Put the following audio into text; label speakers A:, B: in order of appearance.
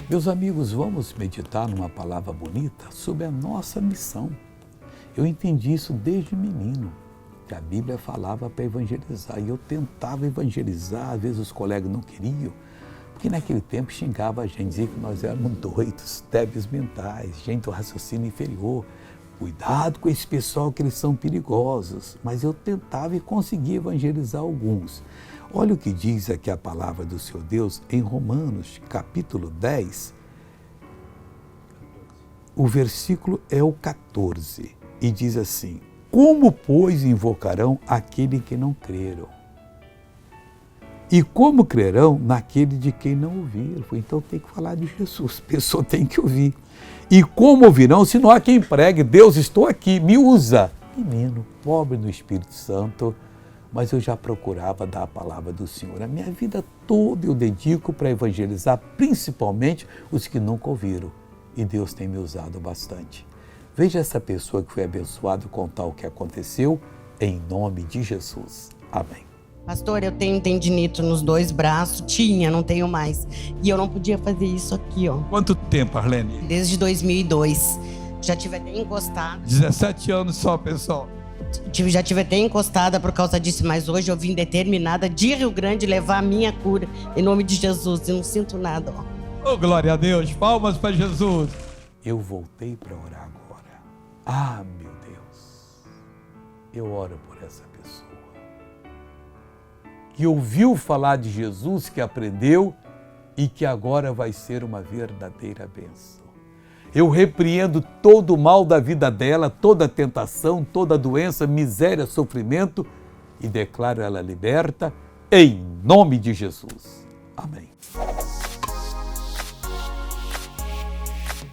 A: Meus amigos, vamos meditar numa palavra bonita sobre a nossa missão. Eu entendi isso desde menino, que a Bíblia falava para evangelizar, e eu tentava evangelizar, às vezes os colegas não queriam, porque naquele tempo xingava a gente, dizia que nós éramos doidos, débeis mentais, gente do raciocínio inferior. Cuidado com esse pessoal que eles são perigosos, mas eu tentava e conseguia evangelizar alguns. Olha o que diz aqui a palavra do Senhor Deus em Romanos, capítulo 10, o versículo é o 14, e diz assim: como, pois, invocarão aquele que não creram? E como crerão naquele de quem não ouviram? Então tem que falar de Jesus, a pessoa tem que ouvir. E como ouvirão se não há quem pregue? Deus, estou aqui, me usa. Menino, pobre no Espírito Santo, mas eu já procurava dar a palavra do Senhor. A minha vida toda eu dedico para evangelizar, principalmente os que nunca ouviram. E Deus tem me usado bastante. Veja essa pessoa que foi abençoada contar o que aconteceu, em nome de Jesus. Amém.
B: Pastor, eu tenho tendinite nos 2 braços, não tenho mais. E eu não podia fazer isso aqui, ó.
C: Quanto tempo, Arlene?
B: Desde 2002. Já tive até encostado.
C: 17 anos só, pessoal.
B: Já tive até encostada por causa disso, mas hoje eu vim determinada de Rio Grande levar a minha cura, em nome de Jesus. Eu não sinto nada, ó.
C: Oh, glória a Deus, palmas para Jesus.
A: Eu voltei para orar agora. Ah, meu Deus, eu oro por essa pessoa que ouviu falar de Jesus, que aprendeu e que agora vai ser uma verdadeira bênção. Eu repreendo todo o mal da vida dela, toda tentação, toda doença, miséria, sofrimento e declaro ela liberta em nome de Jesus. Amém.